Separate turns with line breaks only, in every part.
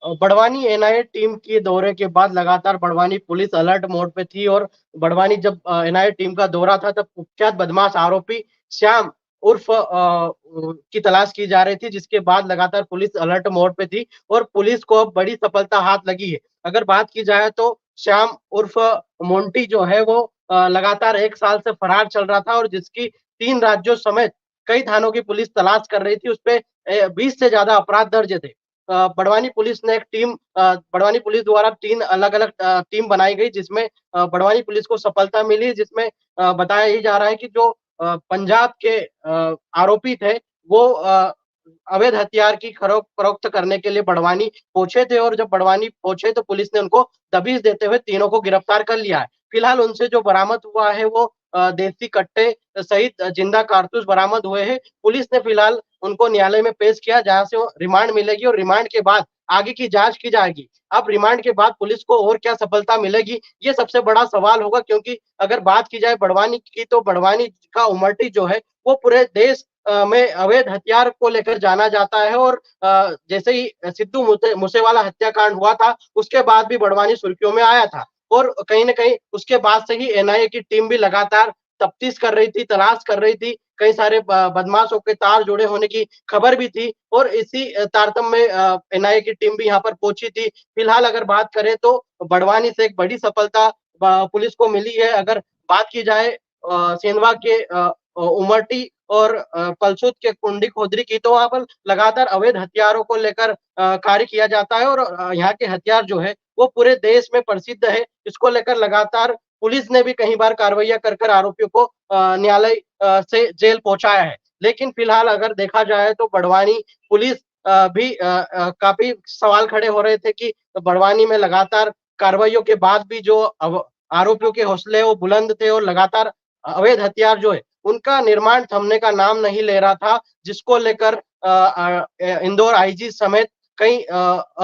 Barwani NIA team के दौरे के बाद लगातार बड़वानी पुलिस अलर्ट मोड पे थी और बड़वानी जब एनआईए टीम का दौरा था तब कुख्यात बदमाश आरोपी श्याम उर्फ की तलाश की जा रही थी, जिसके बाद लगातार पुलिस अलर्ट मोड पे थी और पुलिस को अब बड़ी सफलता हाथ लगी है। अगर बात की जाए तो श्याम उर्फ मोंटी जो है वो लगातार 1 साल से फरार चल रहा था और जिसकी 3 राज्यों समेत कई थानों की पुलिस तलाश कर रही थी। उसपे 20 से ज्यादा अपराध दर्ज थे। बड़वानी पुलिस ने एक टीम बड़वानी पुलिस द्वारा 3 अलग-अलग टीम बनाई गई, जिसमें बड़वानी पुलिस को सफलता मिली, जिसमें बताया ही जा रहा है कि जो पंजाब के आरोपी थे वो अवैध हथियार की खरोक्त करने के लिए बड़वानी पहुंचे थे और जब बड़वानी पहुंचे तो पुलिस ने उनको दबिश देते हुए तीनों को गिरफ्तार कर लिया है। फिलहाल उनसे जो बरामद हुआ है वो देसी कट्टे सहित जिंदा कारतूस बरामद हुए हैं। पुलिस ने फिलहाल उनको न्यायालय में पेश किया, जहां से रिमांड मिलेगी और रिमांड के बाद आगे की जांच की जाएगी। अब रिमांड के बाद पुलिस को और क्या सफलता मिलेगी, ये सबसे बड़ा सवाल होगा, क्योंकि अगर बात की जाए बड़वानी की तो बड़वानी का उमरटी जो है वो पूरे देश में अवैध हथियार को लेकर जाना जाता है और जैसे ही सिद्धू मूसेवाला हत्याकांड हुआ था उसके बाद भी बड़वानी सुर्खियों में आया था और कहीं न कहीं उसके बाद से ही एनआईए की टीम भी लगातार तफ्तीश कर रही थी, तलाश कर रही थी। कई सारे बदमाशों के तार जुड़े होने की खबर भी थी और इसी तारतम्य में एनआईए की टीम भी यहाँ पर पहुंची थी। फिलहाल अगर बात करें तो बड़वानी से एक बड़ी सफलता पुलिस को मिली है। अगर बात की जाए सेंधवा के उमरटी और पलसूद के कुंडी खोदरी की, तो वहां पर लगातार अवैध हथियारों को लेकर कार्य किया जाता है और यहाँ के हथियार जो है वो पूरे देश में प्रसिद्ध है। इसको लेकर लगातार पुलिस ने भी कई बार कार्रवाइयां कर कर आरोपियों को न्यायालय से जेल पहुंचाया है। लेकिन फिलहाल अगर देखा जाए तो बड़वानी पुलिस भी काफी सवाल खड़े हो रहे थे कि बड़वानी में लगातार कार्रवाइयों के बाद भी जो आरोपियों के हौसले वो बुलंद थे और लगातार अवैध हथियार जो है उनका निर्माण थमने का नाम नहीं ले रहा था, जिसको लेकर इंदौर आईजी समेत कई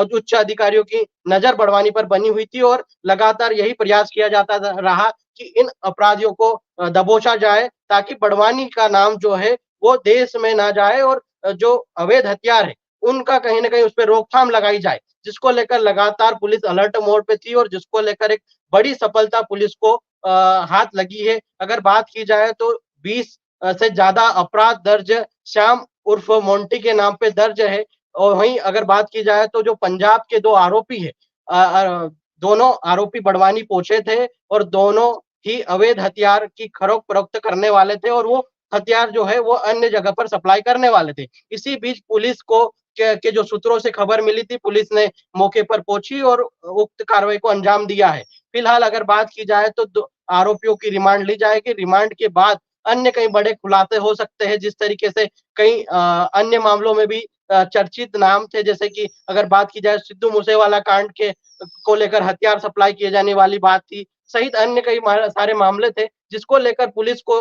उच्च अधिकारियों की नजर बड़वानी पर बनी हुई थी और लगातार यही प्रयास किया जाता रहा कि इन अपराधियों को दबोचा जाए, ताकि बड़वानी का नाम जो है वो देश में ना जाए और जो अवैध हथियार है उनका कहीं ना कहीं उस पर रोकथाम लगाई जाए, जिसको लेकर लगातार पुलिस अलर्ट मोड पे थी और जिसको लेकर एक बड़ी सफलता पुलिस को हाथ लगी है। अगर बात की जाए तो 20 से ज्यादा अपराध दर्ज श्याम उर्फ मोंटी के नाम पे दर्ज है और वहीं अगर बात की जाए तो जो पंजाब के 2 आरोपी है दोनों आरोपी बड़वानी पहुंचे थे और दोनों ही अवैध हथियार की खरोक्त फरोख्त करने वाले थे और वो हथियार जो है वो अन्य जगह पर सप्लाई करने वाले थे। इसी बीच पुलिस को के जो सूत्रों से खबर मिली थी, पुलिस ने मौके पर पहुंची और उक्त कार्रवाई को अंजाम दिया है। फिलहाल अगर बात की जाए तो आरोपियों की रिमांड ली जाएगी। रिमांड के बाद अन्य कई बड़े खुलासे हो सकते हैं, जिस तरीके से कई अन्य मामलों में भी चर्चित नाम थे, जैसे कि अगर बात की जाए सिद्धू मूसेवाला कांड के को लेकर हथियार सप्लाई किए जाने वाली बात थी, सहित अन्य कई सारे मामले थे, जिसको लेकर पुलिस को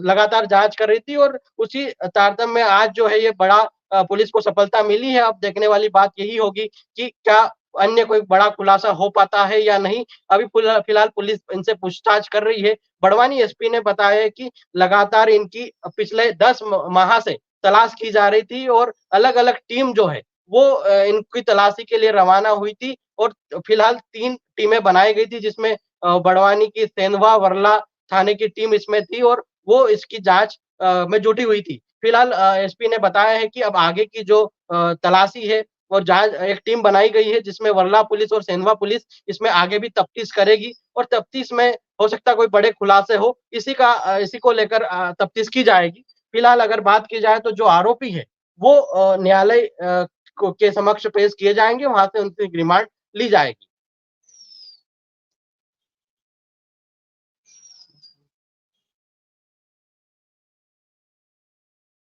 लगातार जांच कर रही थी और उसी तारतम्य में आज जो है ये बड़ा पुलिस को सफलता मिली है। अब देखने वाली बात यही होगी कि क्या अन्य कोई बड़ा खुलासा हो पाता है या नहीं। अभी फिलहाल पुलिस इनसे पूछताछ कर रही है। बड़वानी एसपी ने बताया है कि लगातार इनकी पिछले 10 माह से तलाश की जा रही थी और अलग-अलग टीम जो है वो इनकी तलाशी के लिए रवाना हुई थी और फिलहाल 3 टीमें बनाई गई थी, जिसमें बड़वानी की सेंधवा वर्ला थाने की टीम इसमें थी और वो इसकी जांच में जुटी हुई थी। फिलहाल एसपी ने बताया है कि अब आगे की जो तलाशी है और जांच एक टीम बनाई गई है, जिसमें वर्ला पुलिस और सेंधवा पुलिस इसमें आगे भी तफ्तीश करेगी और तफ्तीश में हो सकता है कोई बड़े खुलासे हो, इसी को लेकर तफ्तीश की जाएगी। फिलहाल अगर बात की जाए तो जो आरोपी है वो न्यायालय के समक्ष पेश किए जाएंगे, वहां से उनकी रिमांड ली जाएगी।